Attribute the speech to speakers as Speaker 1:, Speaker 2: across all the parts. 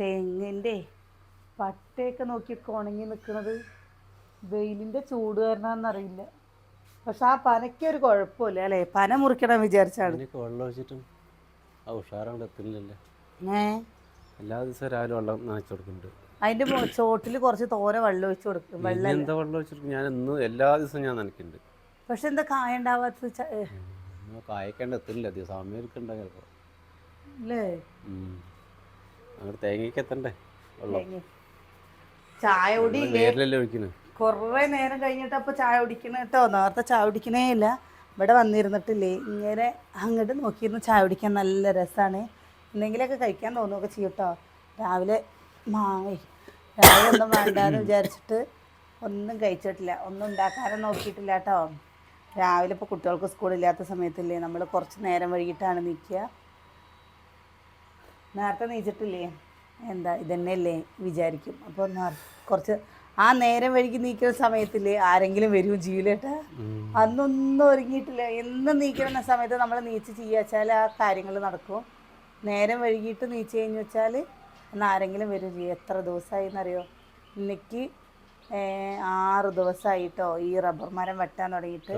Speaker 1: തെങ്ങിൻ്റെ പട്ടയൊക്കെ നോക്കിയൊക്കെ ഉണങ്ങി നിൽക്കുന്നത് വെയിലിൻ്റെ ചൂട് കാരണമെന്നറിയില്ല. പക്ഷെ ആ പനയ്ക്കൊരു കുഴപ്പമില്ല അല്ലേ? പന മുറിക്കണം വിചാരിച്ചാണ്.
Speaker 2: വെള്ളം ഒഴിച്ചിട്ടും ആ ഉഷാറാണ്ട് എത്തുന്നില്ലല്ലേ.
Speaker 1: ഏ
Speaker 2: എല്ലാ ദിവസവും രാവിലെ വെള്ളം നനച്ചു കൊടുക്കുന്നുണ്ട്.
Speaker 1: അതിൻ്റെ ചോട്ടിൽ കുറച്ച് തോര വെള്ളം ഒഴിച്ച് കൊടുക്കും. വെള്ളം
Speaker 2: എന്താ വെള്ളം ഒഴിച്ചിട്ട് ഞാൻ ഇന്ന് എല്ലാ ദിവസവും ഞാൻ നനയ്ക്കുന്നുണ്ട്.
Speaker 1: പക്ഷെ എന്താ കായ ഉണ്ടാവാത്തത്?
Speaker 2: കായക്കാണ്ട് എത്തുന്നില്ല, അധികം സമയമൊക്കെ ഉണ്ടാകും ചിലപ്പോൾ
Speaker 1: അല്ലേ?
Speaker 2: അങ്ങനെ തേങ്ങയ്ക്ക് എത്തണ്ടേ വെള്ളം.
Speaker 1: ചായ കുടി
Speaker 2: നേരിലല്ലേ ഒഴിക്കുന്നത്.
Speaker 1: കുറേ നേരം കഴിഞ്ഞിട്ട് അപ്പോൾ ചായ കുടിക്കണ കേട്ടോ. നേരത്തെ ചായ കുടിക്കണേ ഇല്ല. ഇവിടെ വന്നിരുന്നിട്ടില്ലേ ഇങ്ങനെ അങ്ങോട്ട് നോക്കിയിരുന്ന് ചായ കുടിക്കാൻ നല്ല രസമാണ്. എന്തെങ്കിലുമൊക്കെ കഴിക്കാൻ തോന്നുകയൊക്കെ ചെയ്യും കേട്ടോ. രാവിലെ രാവിലെ ഒന്നും വേണ്ടാന്ന് വിചാരിച്ചിട്ട് ഒന്നും കഴിച്ചിട്ടില്ല, ഒന്നും ഉണ്ടാക്കാനും നോക്കിയിട്ടില്ല കേട്ടോ. രാവിലെ ഇപ്പോൾ കുട്ടികൾക്ക് സ്കൂളില്ലാത്ത സമയത്തില്ലേ നമ്മൾ കുറച്ച് നേരം വൈകിട്ടാണ് നിൽക്കുക. നേരത്തെ നീച്ചിട്ടില്ലേ എന്താ ഇതന്നെയല്ലേ വിചാരിക്കും. അപ്പോൾ കുറച്ച് ആ നേരം വൈകി നീക്കുന്ന സമയത്തില്ലേ ആരെങ്കിലും വരും ചെയ്യൂലേട്ടാ. അന്നൊന്നും ഒരുങ്ങിയിട്ടില്ല. എന്നും നീക്കുന്ന സമയത്ത് നമ്മൾ നീച്ച് ചെയ്യാച്ചാൽ ആ കാര്യങ്ങൾ നടക്കും. നേരം വൈകിട്ട് നീച്ച് കഴിഞ്ഞ് വെച്ചാൽ അന്ന് ആരെങ്കിലും വരും ചെയ്യും. എത്ര ദിവസമായി എന്നറിയോ? എനിക്ക് 6 ദിവസമായിട്ടോ ഈ റബ്ബർ മരം വെട്ടാൻ തുടങ്ങിയിട്ട്.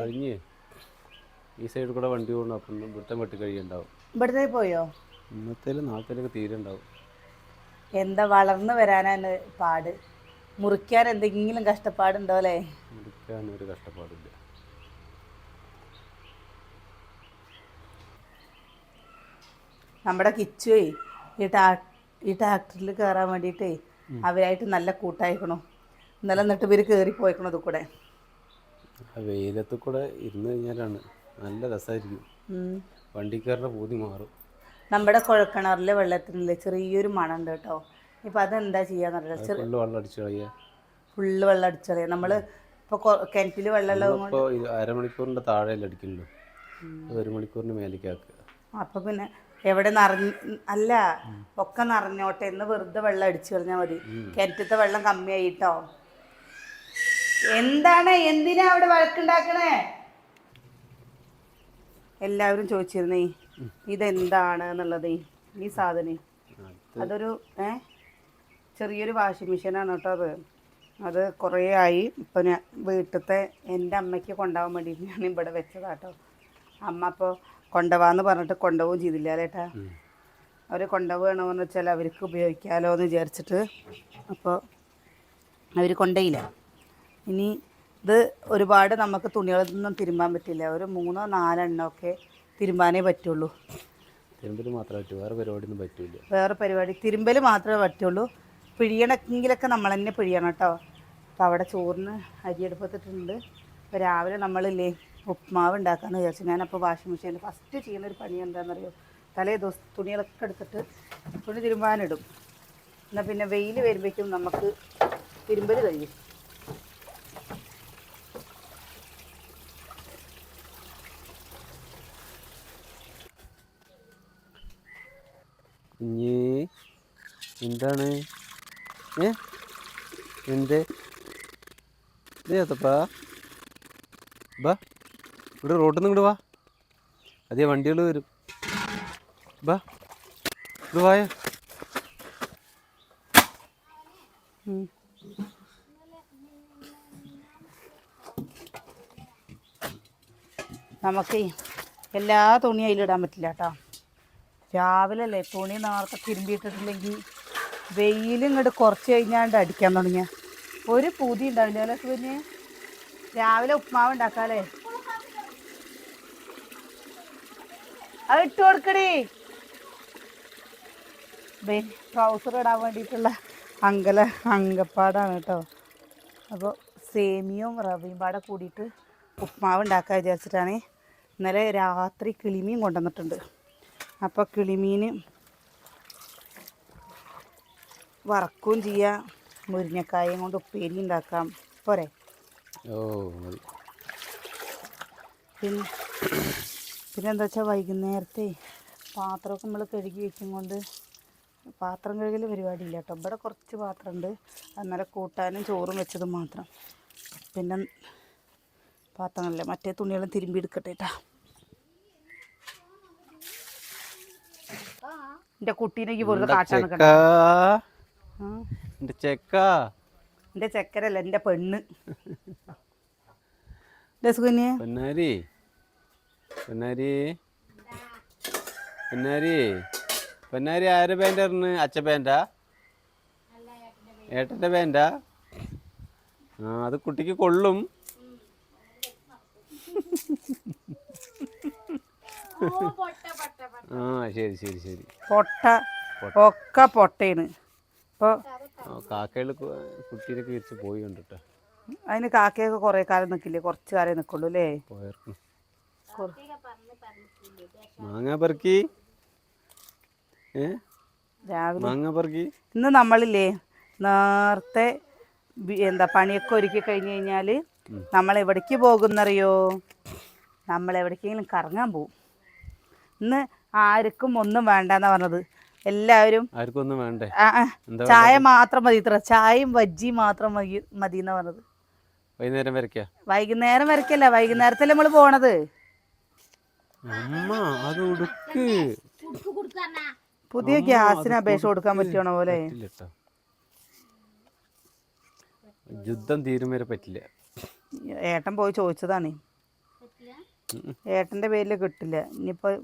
Speaker 2: ഈ സൈഡിൽ കൂടെ വണ്ടി പോകണം, അപ്പം ഇവിടുത്തെ വെട്ടി കഴിയുണ്ടാവും.
Speaker 1: ഇവിടുത്തെ പോയോ?
Speaker 2: ഇന്നത്തേലും നാളത്തേലൊക്കെ തീരെ ഉണ്ടാവും.
Speaker 1: എന്താ വളർന്നു വരാനാണ് പാട്. മുറിക്കാൻ എന്തെങ്കിലും കഷ്ടപ്പാടുണ്ടോ അല്ലേ?
Speaker 2: മുറിക്കാൻ ഒരു കഷ്ടപ്പാടില്ല.
Speaker 1: നമ്മുടെ കിച്ചുവേ ഈ ട്രാക്ടറിൽ കയറാൻ വേണ്ടിയിട്ടേ അവരായിട്ട് നല്ല കൂട്ടായിക്കണോ. ഇന്നലെ എന്നിട്ട് ഇവർ കയറിപ്പോയിക്കണോ ഇത് കൂടെ.
Speaker 2: വെയിലത്ത് കൂടെ ഇരുന്ന് കഴിഞ്ഞാലാണ് നല്ല രസമായിരിക്കും. വണ്ടിക്കാരുടെ പൂതി മാറും.
Speaker 1: നമ്മുടെ കുഴൽക്കിണറിലെ വെള്ളത്തിനില്ലേ ചെറിയൊരു മണമുണ്ട് കേട്ടോ. ഇപ്പം അതെന്താ ചെയ്യാന്നറിയില്ല.
Speaker 2: ഫുള്ള് വെള്ളം അടിച്ചു കളയുക.
Speaker 1: ഫുള്ള് വെള്ളം അടിച്ചു കളയുക. നമ്മൾ ഇപ്പോൾ കിണറ്റിൽ വെള്ളമുള്ളത് കൊണ്ട്
Speaker 2: അരമണിക്കൂറിൻ്റെ താഴെയല്ല അടിക്കുള്ളൂ, 1 മണിക്കൂറിന് മേലേക്ക് ആക്കുക.
Speaker 1: അപ്പം പിന്നെ എവിടെ അല്ല ഒക്കെ നിറഞ്ഞോട്ടെ എന്ന് വെറുതെ വെള്ളം അടിച്ചു കളഞ്ഞാൽ മതി. കിണറ്റത്തെ വെള്ളം കമ്മിയായിട്ടോ. എന്തിനാ അവിടെ വഴക്കുണ്ടാക്കണേ? എല്ലാവരും ചോദിച്ചിരുന്നേ ഇതെന്താണ് എന്നുള്ളത്. ഈ സാധനം അതൊരു ചെറിയൊരു വാഷിംഗ് മെഷീനാണ് കേട്ടോ. അത് കുറേ ആയി. ഇപ്പം ഞാൻ വീട്ടിലത്തെ എൻ്റെ അമ്മയ്ക്ക് കൊണ്ടുപോകാൻ വേണ്ടിയിട്ട് ഞാൻ ഇവിടെ വെച്ചതാട്ടോ. അമ്മ അപ്പോൾ കൊണ്ടുപോകാമെന്ന് പറഞ്ഞിട്ട് കൊണ്ടുപോകുകയും ചെയ്തില്ല ചേട്ടാ. അവർ കൊണ്ടുപോകണമെന്ന് വെച്ചാൽ അവർക്ക് ഉപയോഗിക്കാമല്ലോ എന്ന് വിചാരിച്ചിട്ട് അപ്പോൾ അവർ കൊണ്ടുപോയില്ല. ഇനി ഇത് ഒരുപാട് നമുക്ക് തുണികളൊന്നും തിരുമ്പാൻ പറ്റില്ല. ഒരു 3-4 എണ്ണമൊക്കെ തിരുമ്പാനേ പറ്റുള്ളൂ.
Speaker 2: തിരുമ്പൽ മാത്രമേ പറ്റൂ, വേറെ പരിപാടിയൊന്നും പറ്റില്ല.
Speaker 1: വേറെ പരിപാടി തിരുമ്പൽ മാത്രമേ പറ്റുള്ളൂ. പിഴിയണമെങ്കിലൊക്കെ നമ്മൾ തന്നെ പിഴിയണം കേട്ടോ. അപ്പോൾ അവിടെ ചോറിന് അരി എടുപ്പത്തിട്ടുണ്ട്. അപ്പോൾ രാവിലെ നമ്മളില്ലേ ഉപ്മാവ് ഉണ്ടാക്കാമെന്ന് വിചാരിച്ചു. ഞാനപ്പോൾ വാഷിംഗ് മെഷീനിൽ ഫസ്റ്റ് ചെയ്യുന്നൊരു പണി എന്താണെന്നറിയോ? തലേ ദിവസം തുണികളൊക്കെ എടുത്തിട്ട് തുണി തിരുമ്പാനിടും. എന്നാൽ പിന്നെ വെയിൽ വരുമ്പോഴേക്കും നമുക്ക് തിരുമ്പൽ കഴിയും.
Speaker 2: കുഞ്ഞേ എന്താണ് എന്തേ ഇതേത്തപ്പാ ബാ ഇവിടെ റോട്ടിൽ നിന്ന് ഇങ്ങോട്ട് വാ. അതേ വണ്ടികൾ വരും. ബാ ഇവിടെ വായ.
Speaker 1: നമുക്ക് എല്ലാ തുണിയും അതിലിടാൻ പറ്റില്ല കേട്ടോ. രാവിലെ അല്ലേ തുണി നേരത്തെ തിരുമ്പിയിട്ടിട്ടില്ലെങ്കിൽ വെയിലും ഇങ്ങോട്ട് കുറച്ച് കഴിഞ്ഞാണ്ട് അടിക്കാൻ തുടങ്ങിയ ഒരു പൂതി ഉണ്ടാവില്ല അല്ലേ? പിന്നെ രാവിലെ ഉപ്മാവ് ഉണ്ടാക്കാല്ലേ? അത് ഇട്ട് കൊടുക്കണേ. ട്രൗസർ ഇടാൻ വേണ്ടിയിട്ടുള്ള അങ്കപ്പാടാണ് കേട്ടോ. അപ്പോൾ സേമിയവും റവയും പാടെ കൂടിയിട്ട് ഉപ്മാവ് ഉണ്ടാക്കാൻ വിചാരിച്ചിട്ടാണ്. ഇന്നലെ രാത്രി കിളിമീൻ കൊണ്ടുവന്നിട്ടുണ്ട്. അപ്പോൾ കിളിമീൻ വറക്കുകയും ചെയ്യാം, മുരിങ്ങക്കായും കൊണ്ട് ഉപ്പേരി ഉണ്ടാക്കാം. പോരെ? പിന്നെന്താ വെച്ചാൽ വൈകുന്നേരത്തെ പാത്രമൊക്കെ നമ്മൾ കഴുകി വയ്ക്കും കൊണ്ട് പാത്രം കഴുകൽ പരിപാടിയില്ല കേട്ടോ. ഇവിടെ കുറച്ച് പാത്രമുണ്ട്. അന്നേരം കൂട്ടാനും ചോറും വെച്ചത് മാത്രം. പിന്നെ പാത്രങ്ങളില്ല, മറ്റേ തുണികളും തിരുമ്പി എടുക്കട്ടെ കേട്ടോ. എൻ്റെ കുട്ടീനെ വെറുതെ കാട്ടാൻ നിൽക്കണ്ട.
Speaker 2: എൻ്റെ ചെക്ക.
Speaker 1: എൻ്റെ ചെക്കരല്ല, എൻ്റെ പെണ്ണ്. രസുകുഞ്ഞ്
Speaker 2: പൊന്നാരി പൊന്നാരി പൊന്നാരി പൊന്നാരി ആരുടെ പാൻ്റായിരുന്നു? അച്ഛ പാൻ്റാ? ഏട്ടൻ്റെ പാൻ്റാ? ആ അത് കുട്ടിക്ക് കൊള്ളും. ആ ശരി ശരി ശരി.
Speaker 1: പൊട്ട ഒക്കെ പൊട്ടയാണ് ഇപ്പോൾ.
Speaker 2: കാക്കകൾ കുട്ടീനൊക്കെ വിരിച്ച് പോയി കണ്ടിട്ടോ.
Speaker 1: അതിന് കാക്കയൊക്കെ കുറേ കാലം നിൽക്കില്ലേ? കുറച്ച് കാലം നിൽക്കുള്ളൂ അല്ലേ?
Speaker 2: പോയിരുന്നു. മാങ്ങ പെറുക്കി
Speaker 1: രാവിലെ
Speaker 2: മാങ്ങ പെറുക്കി.
Speaker 1: ഇന്ന് നമ്മളില്ലേ നേരത്തെ പണിയൊക്കെ ഒരുക്കി കഴിഞ്ഞ് കഴിഞ്ഞാൽ നമ്മൾ എവിടേക്ക് പോകുന്നറിയോ? നമ്മൾ എവിടേക്കെങ്കിലും കറങ്ങാൻ പോകും. ഇന്ന് ആർക്കും ഒന്നും വേണ്ടെന്നാ പറഞ്ഞത്. എല്ലാവരും
Speaker 2: ആർക്കും ഒന്നും വേണ്ടേ?
Speaker 1: ചായ മാത്രം മതി, ഇത്ര ചായയും ബജ്ജി മാത്രം മതി എന്നാ പറഞ്ഞത്.
Speaker 2: വൈകുന്നേരം വരയ്ക്കാ?
Speaker 1: വൈകുന്നേരം വരയ്ക്കല്ല, വൈകുന്നേരത്തല്ലേ നമ്മൾ പോണത്.
Speaker 2: അമ്മ അത് ഉടുക്ക്.
Speaker 1: പുതിയ ഗ്യാസിന് അപേക്ഷ കൊടുക്കാൻ പറ്റണ പോലെ.
Speaker 2: യുദ്ധം തീരും വരെ പറ്റില്ല.
Speaker 1: ഏട്ടൻ പോയി ചോദിച്ചതാണ്. ഏട്ടൻ്റെ പേരിൽ കിട്ടില്ല. ഇനിയിപ്പോൾ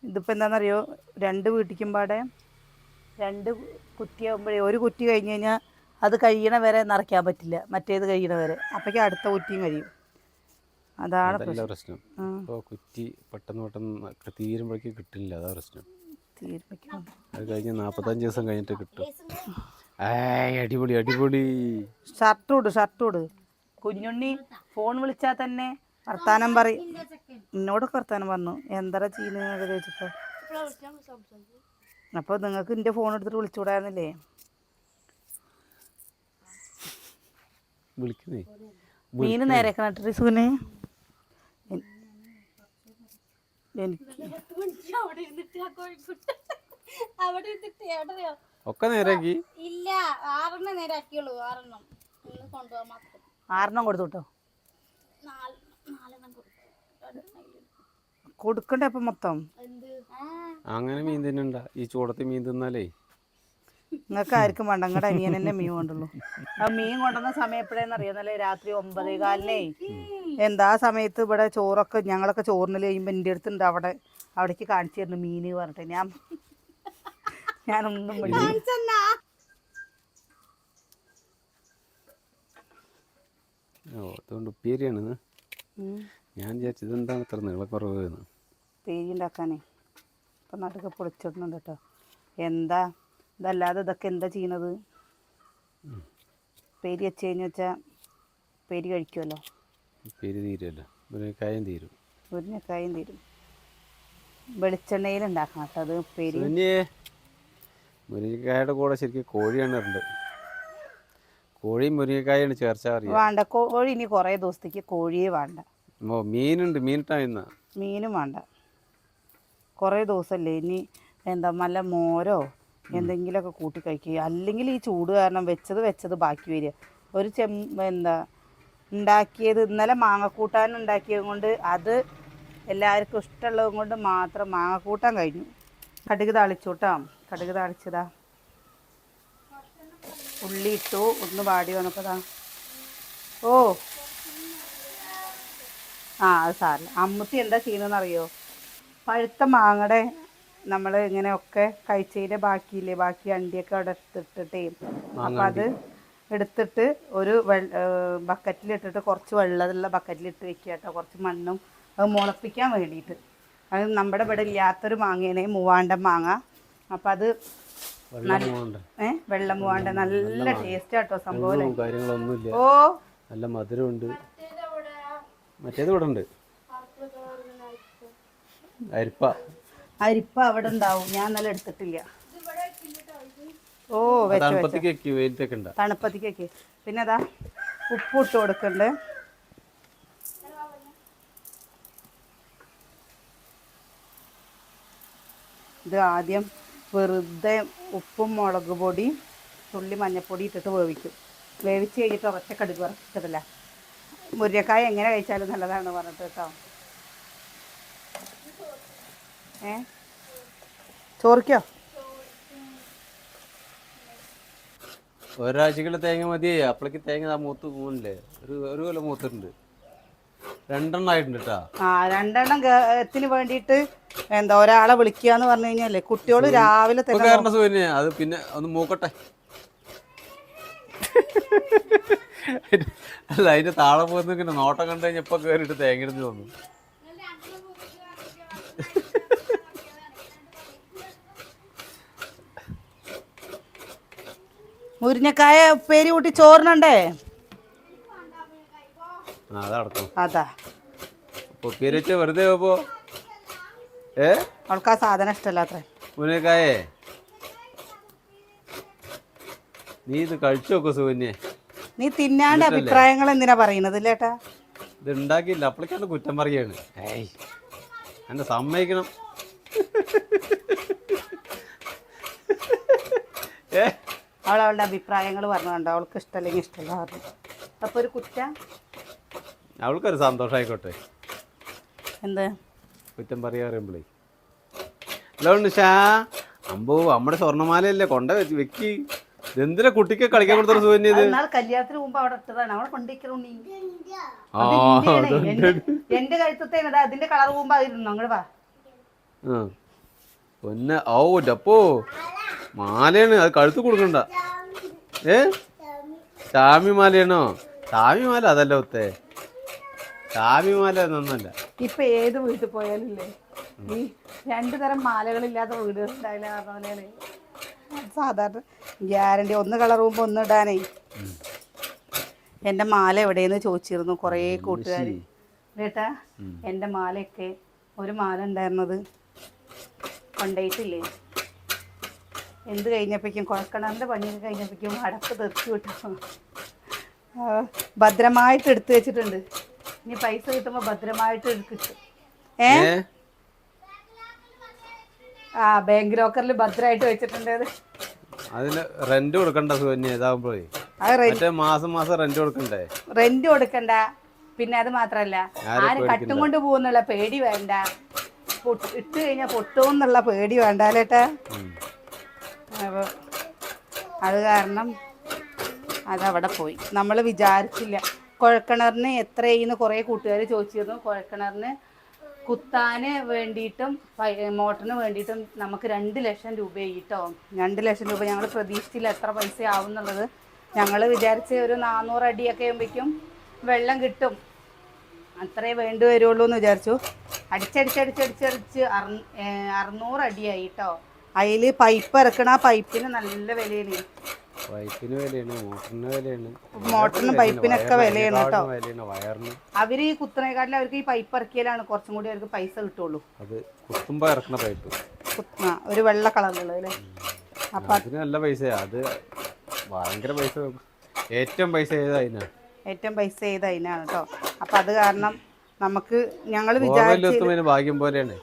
Speaker 1: ഇതിപ്പോൾ എന്താണെന്നറിയോ, 2 വീട്ടിക്കും പാടെ 2 കുറ്റിയാകുമ്പോഴേ ഒരു കുറ്റി കഴിഞ്ഞ് കഴിഞ്ഞാൽ അത് കഴിയണ വരെ നിറയ്ക്കാൻ പറ്റില്ല, മറ്റേത് കഴിയണ വരെ. അപ്പോഴേക്കും അടുത്ത കുറ്റിയും കഴിയും. അതാണ്
Speaker 2: പ്രശ്നം. ഇപ്പോൾ കുറ്റി പെട്ടെന്ന് തീരുമ്പോഴേക്ക് കിട്ടില്ല. അതാ പ്രശ്നം. അത് കഴിഞ്ഞ് 45 ദിവസം കഴിഞ്ഞിട്ട് കിട്ടും. അടിപൊളി അടിപൊളി.
Speaker 1: ഷർട്ടോട് കുഞ്ഞുണ്ണി ഫോൺ വിളിച്ചാൽ തന്നെ വർത്താനം പറയും. എന്നോടൊക്കെ വർത്താനം പറഞ്ഞു, എന്താ ചെയ്യുന്നതൊക്കെ ചോദിച്ചപ്പോൾ. അപ്പോൾ നിങ്ങൾക്ക് എൻ്റെ ഫോൺ എടുത്തിട്ട് വിളിച്ചുകൂടായിരുന്നില്ലേ? മീൻ നേരെക്കണ സുഖനെ.
Speaker 2: ഒക്കെ നേരാക്കി.
Speaker 3: ഇല്ല, 6 നേരാക്കിയുള്ളൂ.
Speaker 1: 6 കൊടുത്തു കേട്ടോ. കൊടുക്കണ്ടേ അപ്പം മൊത്തം?
Speaker 2: അങ്ങനെ മീൻ തിന്നണ്ട. ഈ ചൂടത്ത് മീൻ തിന്നാലേ
Speaker 1: നിങ്ങൾക്ക് ആർക്കും വേണ്ട. നിങ്ങളുടെ അനിയൻ തന്നെ മീൻ കൊണ്ടുള്ളൂ. ആ മീൻ കൊണ്ടുവന്ന സമയം എപ്പോഴേന്ന് അറിയാന്നല്ലേ? രാത്രി 9:15. എന്താ സമയത്ത് ഇവിടെ ചോറൊക്കെ ഞങ്ങളൊക്കെ ചോറിനിൽ കഴിയുമ്പോൾ എൻ്റെ അടുത്തുണ്ട് അവിടേക്ക് കാണിച്ചു തരുന്നു മീൻ പറഞ്ഞിട്ട്. ഞാനൊന്നും
Speaker 2: അതുകൊണ്ട് ഉപ്പേരിയാണ്. ഞാൻ വിചാരിച്ചത് എന്താണ് ഇത്ര നീളക്കുറവ്?
Speaker 1: പേരി ഉണ്ടാക്കാനേ ഇപ്പം നടുക്ക് പൊളിച്ചിടുന്നുണ്ട് കേട്ടോ. എന്താ ഇതല്ലാതെ ഇതൊക്കെ എന്താ ചെയ്യണത്? പേരി വെച്ച് കഴിഞ്ഞ് വെച്ചാൽ പേരി കഴിക്കുമല്ലോ.
Speaker 2: പേരി തീരുമല്ലോ. മുരിങ്ങക്കായും തീരും.
Speaker 1: മുരിങ്ങക്കായും തീരും. വെളിച്ചെണ്ണയിൽ ഉണ്ടാക്കണം കേട്ടോ അത് പേരി.
Speaker 2: മുരിങ്ങക്കായുടെ കൂടെ ശരിക്കും കോഴിയാണ് ഇടേണ്ടത്. കോഴിയും മുരിങ്ങക്കായാണ് ചേർച്ചാൽ അറിയാം.
Speaker 1: വേണ്ട കോഴി ഇനി കുറേ ദിവസത്തേക്ക് കോഴിയേ വേണ്ട.
Speaker 2: മീനുണ്ട്. മീനിട്ടായിരുന്ന
Speaker 1: മീനും വേണ്ട. കുറേ ദിവസമല്ലേ ഇനി നല്ല മോരോ എന്തെങ്കിലുമൊക്കെ കൂട്ടി കഴിക്കുക. അല്ലെങ്കിൽ ഈ ചൂട് കാരണം വെച്ചത് ബാക്കി വരിക. ഒരു ഉണ്ടാക്കിയത് ഇന്നലെ മാങ്ങക്കൂട്ടാൻ ഉണ്ടാക്കിയത് കൊണ്ട് അത് എല്ലാവർക്കും ഇഷ്ടമുള്ളത് കൊണ്ട് മാത്രം മാങ്ങക്കൂട്ടാൻ കഴിഞ്ഞു. കടുക് താളിച്ചോട്ടാ. കടുക് താളിച്ചതാ. ഉള്ളി ഇട്ടു. ഒന്ന് വാടി വന്നപ്പോൾ അത് സാറില്ല. അമ്മൂത്തി എന്താ ചെയ്യുന്നതെന്ന് അറിയോ? പഴുത്ത മാങ്ങയുടെ നമ്മൾ ഇങ്ങനെയൊക്കെ കഴിച്ചതിൻ്റെ ബാക്കി അണ്ടിയൊക്കെ അവിടെ എടുത്തിട്ടേ, അപ്പം അത് എടുത്തിട്ട് ഒരു ബക്കറ്റിലിട്ടിട്ട് കുറച്ച് വെള്ളമുള്ള ബക്കറ്റിലിട്ട് വെക്കുക കേട്ടോ. കുറച്ച് മണ്ണും അത് മുളപ്പിക്കാൻ വേണ്ടിയിട്ട്. അത് നമ്മുടെ ഇവിടെ ഇല്ലാത്തൊരു മാങ്ങയാണ്, മൂവാണ്ടൻ മാങ്ങ. അപ്പം അത് വെള്ളം മൂവാണ്ട നല്ല ടേസ്റ്റ് ആട്ടോ സംഭവം.
Speaker 2: നല്ല മധുരമുണ്ട്. മറ്റേത് ഇവിടെ ഉണ്ട്.
Speaker 1: അരിപ്പ അവിടെ ഉണ്ടാവും. ഞാൻ നല്ല എടുത്തിട്ടില്ല. തണുപ്പത്തിക്കൊക്കെ. പിന്നെ അതാ ഉപ്പ് ഇട്ട് കൊടുക്കണ്ട്. ഇത് ആദ്യം വെറുതെ ഉപ്പും മുളക് പൊടി തുള്ളി മഞ്ഞൾപ്പൊടി ഇട്ടിട്ട് വേവിക്കും. വേവിച്ച് കഴിഞ്ഞിട്ട് ഒറ്റ കടുക് വറുത്തിട്ടില്ല. മുരിങ്ങക്കായ എങ്ങനെ കഴിച്ചാലും നല്ലതാണ് പറഞ്ഞിട്ട് കേട്ടോ. ചോറിക്കോ?
Speaker 2: ഒരാഴ്ചക്കുള്ള തേങ്ങ മതിയേ. അപ്പോഴേക്ക് തേങ്ങ ആ മൂത്ത് പോകുന്നില്ലേ? ഒരു കൊല്ലം മൂത്തിട്ടുണ്ട്. 2 എണ്ണം ആയിട്ടുണ്ട് കേട്ടാ.
Speaker 1: ആ 2 എണ്ണം ത്തിന് വേണ്ടിയിട്ട് എന്താ ഒരാളെ വിളിക്കാന്ന് പറഞ്ഞു കഴിഞ്ഞാലേ കുട്ടികള് രാവിലെ
Speaker 2: ഇപ്പൊ കയറേണ്ട സുഖന്നെ. അത് പിന്നെ ഒന്ന് മൂക്കട്ടെ. അല്ല അതിന്റെ താഴെ പോകുന്ന ഇങ്ങനെ നോട്ടം കണ്ടു കഴിഞ്ഞാൽ ഇപ്പൊ കയറിയിട്ട് തേങ്ങ ഇടുന്ന് തോന്നുന്നു.
Speaker 1: മുരിങ്ങക്കായ ഉപ്പേരി കൂട്ടി ചോറിനുണ്ടേ.
Speaker 2: അതടക്കും.
Speaker 1: അതാ
Speaker 2: ഉപ്പേരി വെച്ച വെറുതെ പോ.
Speaker 1: അവൾക്ക് ആ സാധനം ഇഷ്ടമല്ലാത്ര.
Speaker 2: മുരിങ്ങക്കായേ നീ ഇത് കഴിച്ചു നോക്കോ സുകന്യെ?
Speaker 1: നീ തിന്നാണ്ട് അഭിപ്രായങ്ങൾ എന്തിനാ പറയുന്നത് ചേട്ടാ?
Speaker 2: ഇത് ഉണ്ടാക്കിയില്ല അപ്പോഴേക്കാണ് കുറ്റം പറയാണ്. ഏയ് എന്നെ സമ്മതിക്കണം.
Speaker 1: അവളുടെ അഭിപ്രായങ്ങൾ പറഞ്ഞുകൊണ്ട് അവൾക്ക് ഇഷ്ടമല്ലെങ്കിൽ ഇഷ്ടമല്ല പറഞ്ഞു. അപ്പൊ ഒരു കുറ്റം
Speaker 2: അവൾക്കൊരു സന്തോഷമായിക്കോട്ടെ.
Speaker 1: എന്ത്
Speaker 2: കുറ്റം പറയാ പറയുമ്പോഴേ. ഹലോ നിഷാ, അമ്പോ നമ്മുടെ സ്വർണ്ണമാലയല്ലേ കൊണ്ട വെക്കി. എന്തിനാ കുട്ടിക്ക് കളിക്കാൻ കൊടുത്ത സുകന്യ ഇത്?
Speaker 1: കല്യാണത്തിന് മുമ്പ് അവിടെ ഇട്ടതാണ്. അവിടെ കൊണ്ടിരിക്കണുണ്ണി.
Speaker 2: ആ
Speaker 1: എന്റെ കഴുത്തത്തേനത് അതിന്റെ കളർ പോകുമ്പോ അതിരുന്നു. അങ്ങോട്ട് വാ.
Speaker 2: പൊന്നെ ഓ ഡപ്പോ മാലയാണ്. അത് കഴുത്ത് കൊടുക്കണ്ട. ചാമിമാലയാണോ? ചാമിമാല അതല്ല ഒത്തേ. ചാമിമാല എന്നൊന്നല്ല.
Speaker 1: ഇപ്പൊ ഏത് വീട്ടിൽ പോയാലും ഇല്ലേ ഈ 2 തരം മാലകളില്ലാത്ത വീടുകൾ ഉണ്ടാവില്ല പറഞ്ഞ പോലെയാണ്. സാധാരണ ഗ്യാരണ്ടി ഒന്ന് കളർ പോകുമ്പോ ഒന്ന് ഇടാനേ. എന്റെ മാല എവിടെയെന്ന് ചോദിച്ചിരുന്നു കുറേ കൂട്ടുകാർ. കേട്ടാ എന്റെ മാലയൊക്കെ ഒരു മാല ഉണ്ടായിരുന്നത് കൊണ്ടുപോയിട്ടില്ലേ. എന്ത് കഴിഞ്ഞപ്പോഴേക്കും കുഴക്കണറിന്റെ പണിയൊക്കെ കഴിഞ്ഞപ്പോഴേക്കും അടപ്പ് തെറിച്ചു വിട്ടു. ഭദ്രമായിട്ട് എടുത്തു വെച്ചിട്ടുണ്ട്. ഇനി പൈസ കിട്ടുമ്പോ ഭദ്രമായിട്ട് കിട്ടും. ആ ബാങ്ക് ലോക്കറിൽ ഭദ്രമായിട്ട് വെച്ചിട്ടുണ്ട്.
Speaker 2: അതിന് റെന്റ് കൊടുക്കണ്ട സുകന്യ. ഇതാകുമ്പോഴേ മാസം മാസം റെന്റ് കൊടുക്കണ്ടേ?
Speaker 1: റെന്റ് കൊടുക്കണ്ട. പിന്നെ അത് മാത്രല്ല ആരും കട്ടും കൊണ്ട് പോകുന്നുള്ള പേടി വേണ്ട. ഇട്ട് കഴിഞ്ഞാൽ പൊട്ടുമെന്നുള്ള പേടി വേണ്ട ചേട്ടാ. അപ്പോൾ അത് കാരണം അതവിടെ പോയി. നമ്മൾ വിചാരിച്ചില്ല. കുഴൽക്കിണറിന് എത്രയെന്ന് കുറേ കൂട്ടുകാർ ചോദിച്ചിരുന്നു. കുഴൽക്കിണറിന് കുത്താന് വേണ്ടിയിട്ടും മോട്ടറിന് വേണ്ടിയിട്ടും നമുക്ക് 2 ലക്ഷം രൂപയായി കേട്ടോ. 2 ലക്ഷം രൂപ ഞങ്ങൾ പ്രതീക്ഷിച്ചില്ല എത്ര പൈസ ആവും എന്നുള്ളത്. ഞങ്ങൾ വിചാരിച്ച് ഒരു 400 അടിയൊക്കെ ആകുമ്പോഴേക്കും വെള്ളം കിട്ടും, അത്രേ വേണ്ടി വരുള്ളൂ എന്ന് വിചാരിച്ചു. അടിച്ചടിച്ചടിച്ചടിച്ചടിച്ച് 600 അടിയായി കേട്ടോ. അതിൽ പൈപ്പ് ഇറക്കണ ആ പൈപ്പിന് നല്ല വിലയാണ്.
Speaker 2: പൈപ്പിന് വിലയാണ്, മോട്ടറിന് വിലയാണ്,
Speaker 1: മോട്ടറിനും പൈപ്പിനൊക്കെ വിലയാണ് കേട്ടോ.
Speaker 2: വയറിന്
Speaker 1: അവര് ഈ കുത്തനേക്കാട്ടിൽ അവർക്ക് ഈ പൈപ്പ് ഇറക്കിയാലാണ് കുറച്ചും കൂടി അവർക്ക് പൈസ കിട്ടുള്ളൂ.
Speaker 2: അത് കുത്തുമ്പോ ഇറക്കണ പൈപ്പ്
Speaker 1: ഒരു വെള്ള കളറിലുള്ളത് അല്ലേ.
Speaker 2: അപ്പൊ അതിന് നല്ല പൈസയാ. അത് ഭയങ്കര പൈസ. ഏറ്റവും പൈസ ഏത് അതിനാണ്
Speaker 1: കേട്ടോ. അപ്പൊ അത് കാരണം നമുക്ക് ഞങ്ങൾ വിചാരിച്ചു
Speaker 2: ഭാഗ്യം പോലെയാണ്.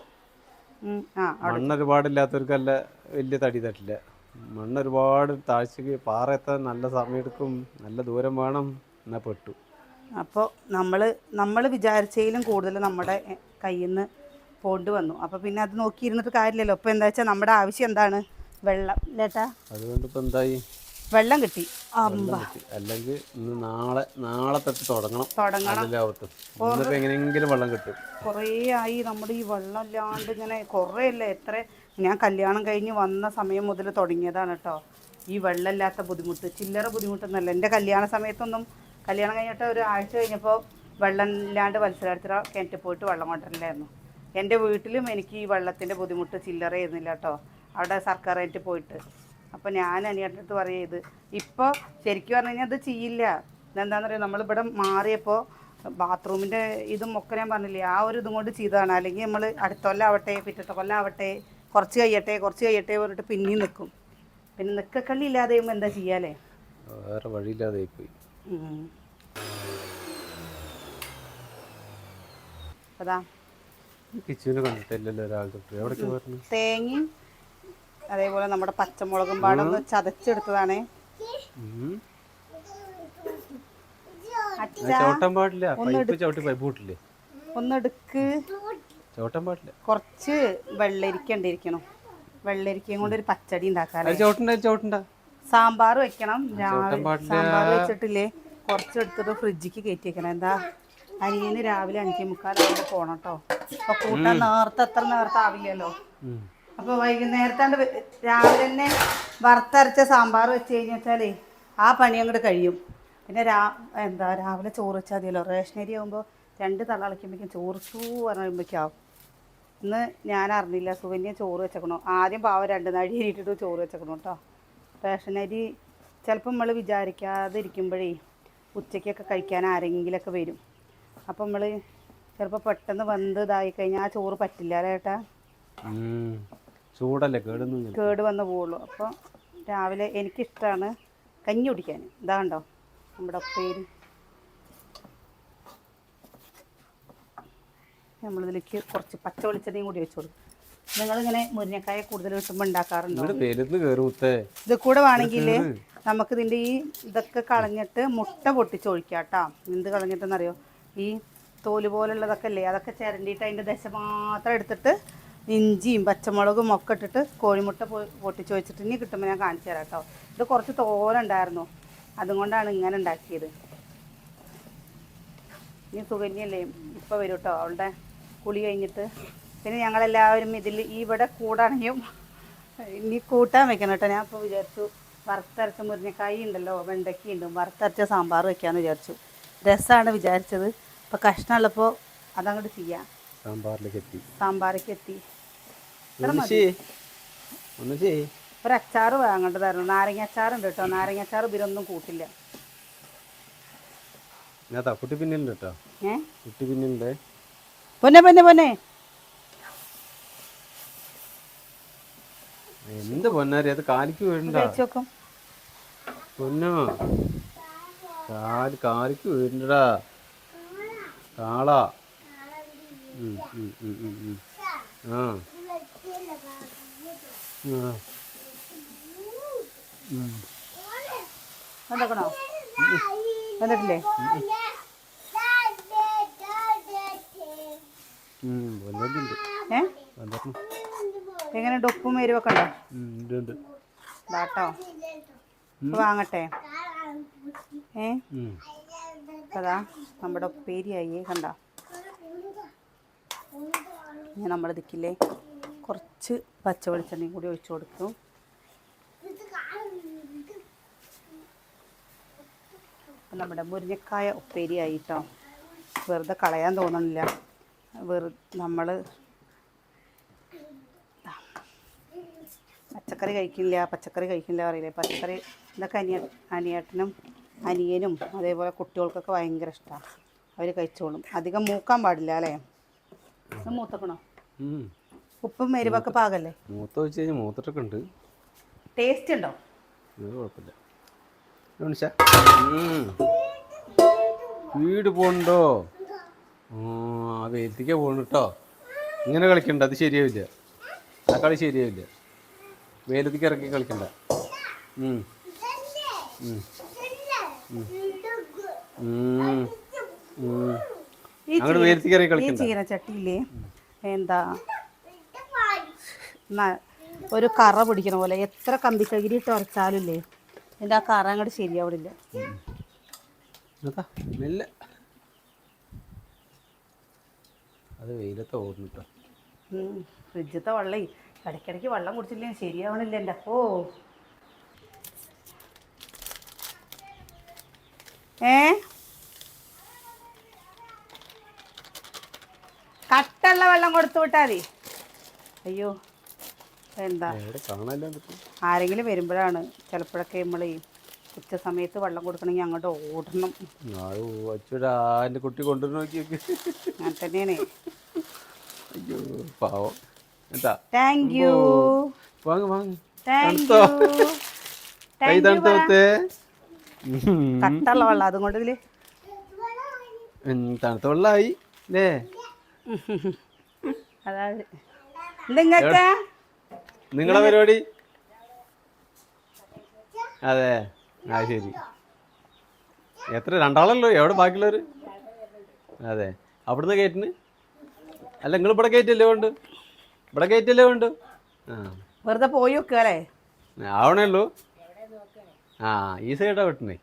Speaker 2: മണ്ണ് ഒരുപാടില്ലാത്തവർക്കല്ല വലിയ തടി തട്ടില്ല. മണ്ണ് ഒരുപാട് താഴ്ചക്ക് പാറ എത്താൻ നല്ല സമയം എടുക്കും, നല്ല ദൂരം വേണം, എന്നാ പെട്ടു.
Speaker 1: അപ്പോൾ നമ്മൾ വിചാരിച്ചതിലും കൂടുതൽ നമ്മുടെ കയ്യിൽ നിന്ന് പോണ്ട് വന്നു. അപ്പോൾ പിന്നെ അത് നോക്കിയിരുന്നിട്ട് കാര്യമില്ലല്ലോ. ഇപ്പോൾ എന്താ വെച്ചാൽ നമ്മുടെ ആവശ്യം എന്താണ്? വെള്ളം ലേട്ടാ.
Speaker 2: അതുകൊണ്ട് ഇപ്പം എന്തായി?
Speaker 1: വെള്ളം കിട്ടി.
Speaker 2: അല്ലെങ്കിൽ ഇന്ന് നാളെ തൊട്ട് തുടങ്ങണം. എങ്ങനെയെങ്കിലും വെള്ളം കിട്ടും.
Speaker 1: കുറേ ആയി നമ്മുടെ ഈ വെള്ളം ഇല്ലാണ്ട് ഇങ്ങനെ കുറേയല്ലേ. ഞാൻ കല്യാണം കഴിഞ്ഞ് വന്ന സമയം മുതൽ തുടങ്ങിയതാണ് കേട്ടോ ഈ വെള്ളമില്ലാത്ത ബുദ്ധിമുട്ട്. ചില്ലറ ബുദ്ധിമുട്ടൊന്നുമല്ല. എൻ്റെ കല്യാണ സമയത്തൊന്നും കല്യാണം കഴിഞ്ഞിട്ട് ഒരു ആഴ്ച കഴിഞ്ഞപ്പോൾ വെള്ളം ഇല്ലാണ്ട് മത്സരാർത്ഥികൾ കിണറ്റിൽ പോയിട്ട് വെള്ളം കൊണ്ടുവരില്ലായിരുന്നു. എൻ്റെ വീട്ടിലും എനിക്ക് ഈ വെള്ളത്തിൻ്റെ ബുദ്ധിമുട്ട് ചില്ലറ ആയിരുന്നില്ല കേട്ടോ, അവിടെ സർക്കാർ കിണറ്റിൽ പോയിട്ട്. അപ്പോൾ ഞാൻ അനിയൻ്റെ അടുത്ത് പറയുക, ഇത് ഇപ്പോൾ ശരിക്കും പറഞ്ഞു കഴിഞ്ഞാൽ അത് ചെയ്യില്ല. എന്താണെന്ന് പറയുക, നമ്മളിവിടെ മാറിയപ്പോൾ ബാത്റൂമിൻ്റെ ഇതും ഒക്കെ ഞാൻ പറഞ്ഞില്ലേ, ആ ഒരു ഇതും കൊണ്ട് ചെയ്തതാണ്. അല്ലെങ്കിൽ നമ്മൾ അടുത്ത കൊല്ലമാവട്ടെ പിറ്റത്തെ കൊല്ലമാവട്ടെ കുറച്ച് കഴിയട്ടെ പറഞ്ഞിട്ട് പിന്നെയും നിൽക്കും. പിന്നെ നിൽക്കക്കള്ളി ഇല്ലാതെ ചെയ്യുമ്പോൾ എന്താ ചെയ്യാലേ,
Speaker 2: വേറെ വഴിയില്ലാതെ പോയി.
Speaker 1: അതാ തേങ്ങയും അതേപോലെ നമ്മുടെ പച്ചമുളകും പാടൊന്ന് ചതച്ചെടുത്തതാണേ. ഒന്നെടുക്ക്. കുറച്ച് വെള്ളരിക്ക ഉണ്ടായിരിക്കണം. വെള്ളരിക്കയും കൊണ്ട് ഒരു പച്ചടി ഉണ്ടാക്കാറ്. സാമ്പാർ വെക്കണം രാവിലെ.
Speaker 2: ചോട്ടൻ പാടില്ല.
Speaker 1: സാമ്പാർ വെച്ചിട്ടില്ലേ കുറച്ച് എടുത്തിട്ട് ഫ്രിഡ്ജിക്ക് കയറ്റി വെക്കണം. എന്താ അനിയന് രാവിലെ 5:45 പോണം കേട്ടോ. അപ്പോൾ കൂട്ടാൻ നേരത്തെ അത്ര നേരത്തെ ആവില്ലല്ലോ. അപ്പോൾ വൈകുന്നേരത്താണ്ട് രാവിലെ തന്നെ വറുത്തരച്ച സാമ്പാർ വെച്ച് കഴിഞ്ഞാൽ ആ പണി അങ്ങോട്ട് കഴിയും. പിന്നെ രാവിലെ ചോറ് വെച്ചാൽ മതിയല്ലോ. റേഷനരി ആകുമ്പോൾ 2 തള കളിക്കുമ്പോഴേക്കും ചോറ് പറയുമ്പോഴേക്കാവും. ഇന്ന് ഞാൻ അറിഞ്ഞില്ല സുകന്യ ചോറ് വെച്ചേക്കണോ. ആദ്യം പാവം 2 നാഴി ഇട്ടിട്ട് ചോറ് വെച്ചേക്കണോ കേട്ടോ. റേഷനരി ചിലപ്പോൾ നമ്മൾ വിചാരിക്കാതെ ഇരിക്കുമ്പോഴേ ഉച്ചയ്ക്കൊക്കെ കഴിക്കാൻ ആരെങ്കിലുമൊക്കെ വരും. അപ്പം നമ്മൾ ചിലപ്പോൾ പെട്ടെന്ന് വന്ന് ഇതായി കഴിഞ്ഞാൽ ആ ചോറ് പറ്റില്ല അല്ലേ ഏട്ടാ.
Speaker 2: ചൂടല്ലേ
Speaker 1: കേട് വന്ന് പോവുള്ളൂ. അപ്പോൾ രാവിലെ എനിക്കിഷ്ടമാണ് കഞ്ഞി കുടിക്കാൻ. ഇതാ കണ്ടോ നമ്മുടെ ഉപ്പേരി. നമ്മളിതിലേക്ക് കുറച്ച് പച്ച വെളിച്ചെണ്ണയും കൂടി വെച്ച് കൊടുക്കും. നിങ്ങളിങ്ങനെ മുരിങ്ങക്കായ കൂടുതൽ കിട്ടുമ്പോൾ ഉണ്ടാക്കാറുണ്ടോ? ഇത് കൂടെ വേണമെങ്കിൽ നമുക്ക് ഇതിൻ്റെ ഇതൊക്കെ കളഞ്ഞിട്ട് മുട്ട പൊട്ടിച്ചൊഴിക്കാം കേട്ടോ. എന്ത് കളഞ്ഞിട്ടെന്നറിയോ, ഈ തോല് പോലുള്ളതൊക്കെ അല്ലേ അതൊക്കെ ചിരണ്ടിയിട്ട് അതിൻ്റെ ദശ മാത്രം എടുത്തിട്ട് ഇഞ്ചിയും പച്ചമുളകും ഒക്കെ ഇട്ടിട്ട് കോഴിമുട്ട പൊട്ടിച്ച് വെച്ചിട്ട് ഇനി കിട്ടുമ്പോൾ ഞാൻ കാണിച്ചു തരാം കേട്ടോ. ഇത് കുറച്ച് തോലുണ്ടായിരുന്നു, അതുകൊണ്ടാണ് ഇങ്ങനെ ഉണ്ടാക്കിയത്. ഇനി സുകന്യല്ലേ ഇപ്പോൾ വരും കേട്ടോ അവളുടെ കുളി കഴിഞ്ഞിട്ട്. പിന്നെ ഞങ്ങളെല്ലാവരും ഇവിടെ കൂടാണെങ്കിലും ഇനി കൂട്ടാൻ വെക്കണം കേട്ടോ. ഞാൻ ഇപ്പോൾ വിചാരിച്ചു വറുത്തരച്ച മുരിങ്ങക്കായി ഉണ്ടല്ലോ, വെണ്ടയ്ക്കുണ്ട്, വറുത്തരച്ച സാമ്പാർ വെക്കാമെന്ന് വിചാരിച്ചു. രസമാണ് വിചാരിച്ചത്. ഇപ്പോൾ കഷ്ണമുള്ളപ്പോൾ അതങ്ങോട്ട് ചെയ്യാം. സാമ്പാറിലേക്ക് എത്തി. ഒരു അച്ചാറ് വാങ്ങേണ്ടതായിരുന്നു. നാരങ്ങ അച്ചാറുണ്ട് കേട്ടോ. നാരങ്ങ അച്ചാർ ഇവരൊന്നും കൂട്ടില്ല. പൊന്നെ
Speaker 2: എന്ത് പൊന്നാരി അത് കാലിക്ക് വീഴണ്ട. പൊന്നോ കാലിക്ക് വീഴണ്ടടാ കാളാ.
Speaker 1: വന്നേക്കണോ? വന്നിട്ടില്ലേ? എങ്ങനെയുണ്ട്? ഉപ്പും എരിവൊക്കെ ഉണ്ടോ? കേട്ടോ വാങ്ങട്ടെ. അതാ നമ്മുടെ ഉപ്പേരിയായി കണ്ടോ. നമ്മൾ ഇതിക്കില്ലേ കുറച്ച് പച്ച വെളിച്ചെണ്ണയും കൂടി ഒഴിച്ചു കൊടുക്കും. നമ്മുടെ മുരിങ്ങക്കായ ഉപ്പേരിയായി കേട്ടോ. വെറുതെ കളയാൻ തോന്നണില്ല. നമ്മൾ പച്ചക്കറി കഴിക്കില്ല പറയില്ലേ. പച്ചക്കറി ഇതൊക്കെ അനിയേട്ടനും അനിയനും അതേപോലെ കുട്ടികൾക്കൊക്കെ ഭയങ്കര ഇഷ്ടമാണ്. അവർ കഴിച്ചോളും. അധികം മൂക്കാൻ പാടില്ല അല്ലേ. മൂത്തക്കണോ? ഉപ്പും എരിവൊക്കെ പാകല്ലേ?
Speaker 2: മൂത്തിട്ടൊക്കെ ഉണ്ട്.
Speaker 1: ടേസ്റ്റ് ഉണ്ടോ?
Speaker 2: കുഴപ്പമില്ല. വീട് പോണ്ടോ? ആ വെയിലത്തേക്കാ പോണു കേട്ടോ. ഇങ്ങനെ കളിക്കണ്ട, അത് ശരിയാവില്ല. ആ കളി ശരിയാവില്ല. വെയിലത്തേക്ക് ഇറക്കി കളിക്കണ്ട. അങ്ങോട്ട് വെയിലത്തേക്ക് ഇറക്കി കളിക്കണ്ട.
Speaker 1: ചീനച്ചട്ടിയില്ലേ എന്താ ഒരു കറ പിടിക്കണ പോലെ എത്ര കമ്പിക്കകിരി ഇട്ട് ഉറച്ചാലില്ലേ എൻ്റെ ആ കറ അങ്ങോട്ട് ശരിയാവില്ല.
Speaker 2: അത് വെയിലത്തെ ഓടുന്നു.
Speaker 1: ഫ്രിഡ്ജത്തെ വെള്ളം ഇടയ്ക്കിടയ്ക്ക് വെള്ളം കുടിച്ചില്ലെങ്കിൽ ശരിയാവണില്ല എൻ്റെ. ഓ കട്ടുള്ള വെള്ളം കൊടുത്തു വിട്ടാൽ മതി. അയ്യോ എന്താ ആരെങ്കിലും വരുമ്പോഴാണ് ചിലപ്പോഴൊക്കെ നമ്മൾ ഉച്ച സമയത്ത് വെള്ളം കൊടുക്കണമെങ്കിൽ അങ്ങോട്ട് ഓടണം.
Speaker 2: കുട്ടി കൊണ്ടു നോക്കി
Speaker 1: അങ്ങനെ തന്നെയാണ്.
Speaker 2: അയ്യോ പാവം.
Speaker 1: Thank you. കട്ടുള്ള വെള്ളം അതുകൊണ്ട് ഇതില്
Speaker 2: തണുത്ത വെള്ളമായി അല്ലേ.
Speaker 1: അതായത് നിങ്ങൾക്ക്
Speaker 2: നിങ്ങളെ പരിപാടി അതെ. ആ ശരി. എത്ര രണ്ടാളല്ലോ? എവിടെ ബാക്കിയുള്ളവര്? അതെ അവിടുന്ന് കയറ്റിന് അല്ല നിങ്ങൾ ഇവിടെ കയറ്റല്ലേ വേണ്ട? ഇവിടെ കയറ്റല്ലേ വേണ്ട? ആ
Speaker 1: വെറുതെ പോയി വെക്കുക അല്ലേ?
Speaker 2: ആവണേ ഉള്ളൂ. ആ ഈ സൈഡാ വെട്ടണേ.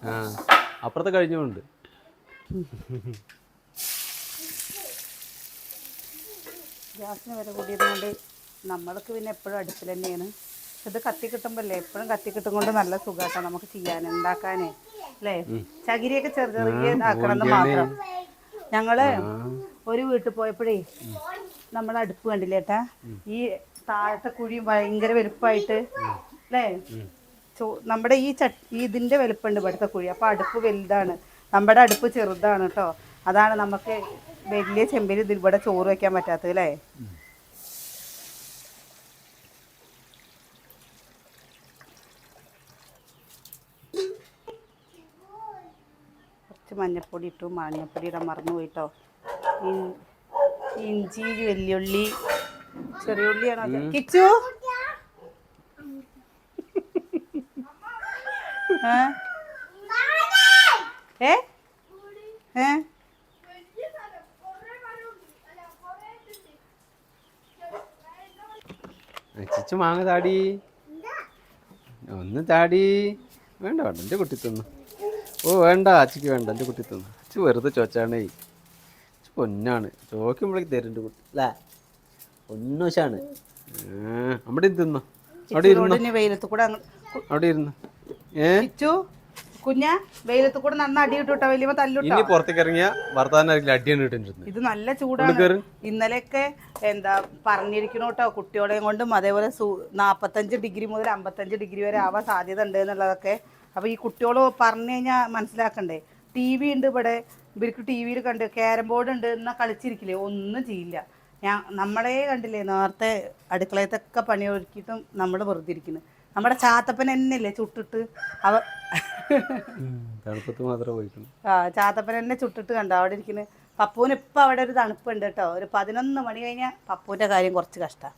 Speaker 2: ആ അപ്പുറത്തെ കഴിഞ്ഞുകൊണ്ട്
Speaker 1: ഗ്യാസിന് വില കൂടിയതുകൊണ്ട് നമ്മൾക്ക് പിന്നെ എപ്പോഴും അടുപ്പിൽ തന്നെയാണ്. ഇത് കത്തി കിട്ടുമ്പോഴല്ലേ എപ്പോഴും കത്തി കിട്ടും കൊണ്ട് നല്ല സുഖമായിട്ടാണ് നമുക്ക് ചെയ്യാൻ ഉണ്ടാക്കാനേ അല്ലേ. ചകിരിയൊക്കെ ചെറിയ ചെറിയ ഇതാക്കണമെന്ന് മാത്രം. ഞങ്ങള് ഒരു വീട്ടിൽ പോയപ്പോഴേ നമ്മുടെ അടുപ്പ് കണ്ടില്ലേട്ടാ, ഈ താഴത്തെ കുഴി ഭയങ്കര വലുപ്പമായിട്ട് അല്ലേ. നമ്മുടെ ഈ ഇതിന്റെ വലുപ്പമുണ്ട് ഇവിടുത്തെ കുഴി. അപ്പൊ അടുപ്പ് വലുതാണ്, നമ്മുടെ അടുപ്പ് ചെറുതാണ് കേട്ടോ. അതാണ് നമുക്ക് വലിയ ചെമ്പിൽ ഇതിൽ ഇവിടെ ചോറ് വെക്കാൻ പറ്റാത്തത് അല്ലേ. കുറച്ച് മഞ്ഞപ്പൊടി ഇട്ടു, മഞ്ഞപ്പൊടി ഇടാൻ മറന്നു പോയിട്ടോ. ഇഞ്ചി, വെല്ലുള്ളി, ചെറിയ ഉള്ളിയാണോ കിച്ചു? ഏ ഏ
Speaker 2: ചിച്ചു മാങ്ങ താടി, ഒന്ന് താടി. വേണ്ട വേണ്ട, എൻ്റെ കുട്ടി തിന്നു. ഓ വേണ്ട, അച്ചിക്ക് വേണ്ട, എൻ്റെ കുട്ടി തിന്നു. അച്ചു വെറുതെ ചോച്ചാണേ. പൊന്നാണ്, ചോദിക്കുമ്പോഴേക്ക് തരുന്നുണ്ട് കുട്ടി അല്ലേ. പൊന്നോശാണ്. അവിടെ തിന്നോ, അവിടെ ഇരുന്നു,
Speaker 1: വെയിലത്ത് കൂടെ
Speaker 2: അവിടെ ഇരുന്നു.
Speaker 1: കുഞ്ഞ വെയിലത്ത് കൂടെ നന്ന അടി ഇട്ടുട്ടോ, വലിയ തല്ലുട്ടോ.
Speaker 2: ഇനി പുറത്തേക്ക് ഇറങ്ങിയ വർത്താനം അടിയാണ് കിട്ടുന്നത്.
Speaker 1: ഇത് നല്ല ചൂടാണ്. ഇന്നലെയൊക്കെ എന്താ പറഞ്ഞിരിക്കണു കേട്ടോ, കുട്ടികളെയും കൊണ്ടും അതേപോലെ 45 ഡിഗ്രി മുതൽ 55 ഡിഗ്രി വരെ ആവാൻ സാധ്യത ഉണ്ട് എന്നുള്ളതൊക്കെ. അപ്പോൾ ഈ കുട്ടികൾ പറഞ്ഞു കഴിഞ്ഞാൽ മനസ്സിലാക്കണ്ടേ. TV ഉണ്ട് ഇവിടെ, ഇവർക്ക് TV കണ്ട് ക്യാരം ബോർഡ് ഉണ്ട് എന്നാൽ കളിച്ചിരിക്കില്ലേ, ഒന്നും ചെയ്യില്ല. നമ്മളെ കണ്ടില്ലേ നേരത്തെ അടുക്കളയത്തൊക്കെ പണി ഒരുക്കിയിട്ടും നമ്മൾ വെറുതെ ഇരിക്കുന്നു. നമ്മുടെ ചാത്തപ്പൻ തന്നെയല്ലേ ചുട്ടിട്ട്
Speaker 2: തണുപ്പത്ത് മാത്രമേ പോയിട്ടുള്ളൂ.
Speaker 1: ചാത്തപ്പൻ തന്നെ ചുട്ടിട്ട് കണ്ടോ അവിടെ ഇരിക്കുന്നത്. പപ്പൂന് ഇപ്പം അവിടെ ഒരു തണുപ്പുണ്ട് കേട്ടോ. ഒരു 11 മണി കഴിഞ്ഞാൽ പപ്പൂൻ്റെ കാര്യം കുറച്ച് കഷ്ടമാണ്.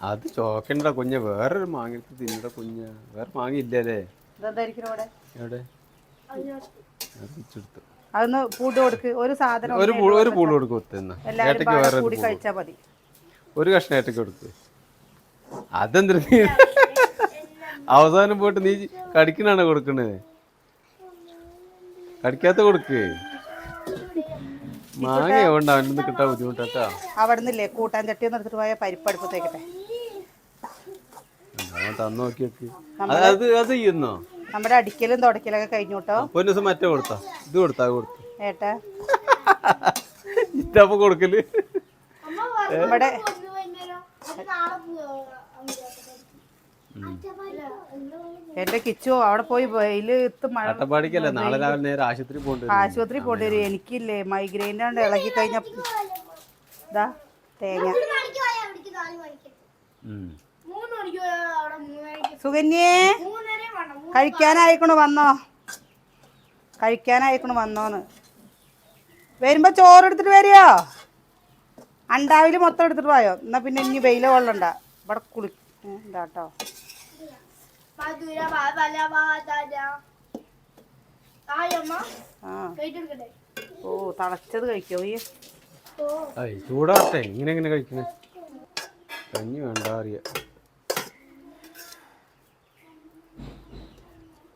Speaker 2: അത് ചോക്കണ്ട കുഞ്ഞ, വേറൊരു മാങ്ങ തിന്നട കുഞ്ഞ. വേറെ മാങ്ങ ഇല്ലല്ലേ എവിടെ?
Speaker 1: അതൊന്ന് പൂട്ട് കൊടുക്ക്. ഒരു സാധനം
Speaker 2: ഒരു പൂള് കൊടുക്കും. ഏട്ടക്ക് വേറെ
Speaker 1: കഴിച്ചാൽ മതി.
Speaker 2: ഒരു കഷ്ണം ഏട്ടക്ക് കൊടുക്ക്. അതെന്താ അവസാനം പോയിട്ട് നീ കടിക്കണാണോ കൊടുക്കണത്? കടിക്കാത്ത കൊടുക്ക്. മാങ്ങ കൊണ്ട് അവനൊന്ന് കിട്ടാൻ ബുദ്ധിമുട്ടാ.
Speaker 1: അവിടെ നിന്നില്ലേ കൂട്ടാൻ ചട്ടി ഒന്ന് എടുത്തിട്ട് പോയാൽ പരിപ്പെടുപ്പത്തേക്കട്ടെ.
Speaker 2: തന്നു നോക്കി നോക്കി. അത് ചെയ്യുന്നോ?
Speaker 1: നമ്മുടെ അടിക്കലും തുടക്കലൊക്കെ കഴിഞ്ഞു കേട്ടോ.
Speaker 2: ഒരു ദിവസം മറ്റേ കൊടുത്താ, ഇത് കൊടുത്താ കൊടുത്തു
Speaker 1: ഏട്ടാ
Speaker 2: ഇതപ്പൊ കൊടുക്കല്.
Speaker 1: നമ്മുടെ എന്റെ കിച്ചു അവിടെ പോയി വെയിലത്ത് മഴ
Speaker 2: അട്ടപ്പാടിക്കല്ലേ, നാളെ രാവിലെ നേരെ ആശുപത്രി
Speaker 1: പോണ്ടി വരും. എനിക്കില്ലേ മൈഗ്രെയിൻ്റെ കൊണ്ട് ഇളകി കഴിഞ്ഞ ഇതാ തേങ്ങ. സുകന്യേ കഴിക്കാനായിക്കണു വന്നോന്ന്. വരുമ്പോ ചോറ് എടുത്തിട്ട് വരിയോ? അണ്ടാവില് മൊത്തം എടുത്തിട്ട് പോയോ? എന്നാ പിന്നെ ഇനി വെയില കൊള്ളണ്ട. ഇവിടെ എന്താട്ടോ ഓ തളച്ചത് കഴിക്കോ?
Speaker 2: ചൂടാട്ടെ, ഇങ്ങനെ കഴിക്കണേ. കഞ്ഞി വേണ്ട അറിയ.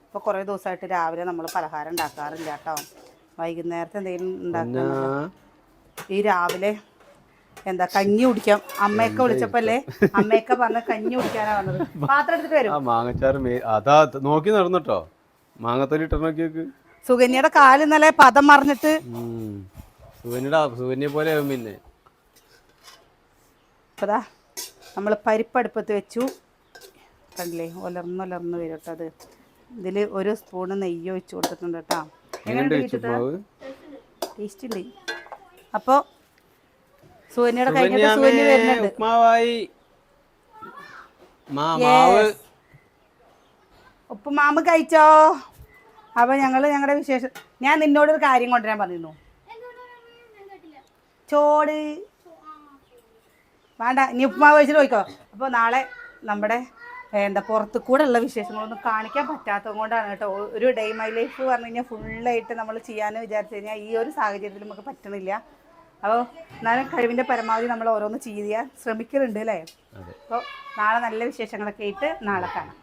Speaker 1: ഇപ്പൊ കൊറേ ദിവസമായിട്ട് രാവിലെ നമ്മൾ പലഹാരം ഉണ്ടാക്കാറില്ല കേട്ടോ. വൈകുന്നേരത്തെ എന്തെങ്കിലും ഉണ്ടാക്കുന്ന ഈ രാവിലെ എന്താ കഞ്ഞി കുടിക്കാം. അമ്മയൊക്കെ വിളിച്ചപ്പല്ലേ, അമ്മയൊക്കെ പറഞ്ഞ കഞ്ഞി കുടിക്കാനാ വന്നത്. പാത്രം എടുത്തിട്ട് വരും.
Speaker 2: മാങ്ങച്ചാറ് അതാ നോക്കി നടന്നിട്ടോ. മാങ്ങത്തൊലി ഇട്ട നോക്കിയൊക്കെ.
Speaker 1: സുകന്യയുടെ കാല് ഇന്നലെ പദം മറിഞ്ഞിട്ട്
Speaker 2: സുകന്യെ പോലെ പിന്നെ
Speaker 1: ഇപ്പതാ നമ്മൾ പരിപ്പടുപ്പത്ത് വെച്ചു. കണ്ടില്ലേ ഒലർന്ന് വരും കേട്ടോ. അത് ഇതിൽ ഒരു സ്പൂണ് നെയ്യ് ഒഴിച്ചു കൊടുത്തിട്ടുണ്ട് കേട്ടോ. ടേസ്റ്റ് ഉണ്ട്. അപ്പോൾ സുകന്യയുടെ കഴിഞ്ഞിട്ട് സുകന്യ വരുന്നുണ്ട്. ഉപ്പുമാവ് കഴിച്ചോ? അപ്പോൾ ഞങ്ങളുടെ വിശേഷം. ഞാൻ നിന്നോടൊരു കാര്യം കൊണ്ടുവരാൻ പറഞ്ഞിരുന്നു. ചോട് വേണ്ട, ഇനി ഉപ്പുമാവ് കഴിച്ചിട്ട് പോയിക്കോ. അപ്പോൾ നാളെ നമ്മുടെ എന്താ പുറത്ത് കൂടെ ഉള്ള വിശേഷങ്ങളൊന്നും കാണിക്കാൻ പറ്റാത്തത് കൊണ്ടാണ് കേട്ടോ. ഒരു ഡേ മൈ ലൈഫ് പറഞ്ഞു കഴിഞ്ഞാൽ ഫുള്ളായിട്ട് നമ്മൾ ചെയ്യാമെന്ന് വിചാരിച്ചു കഴിഞ്ഞാൽ ഈ ഒരു സാഹചര്യത്തിൽ നമുക്ക് പറ്റണില്ല. അപ്പോൾ എന്നാലും കഴിവിൻ്റെ പരമാവധി നമ്മൾ ഓരോന്ന് ചെയ്യാൻ ശ്രമിക്കുന്നുണ്ട് അല്ലേ. അപ്പോൾ നാളെ നല്ല വിശേഷങ്ങളൊക്കെ ആയിട്ട് നാളെ കാണാം.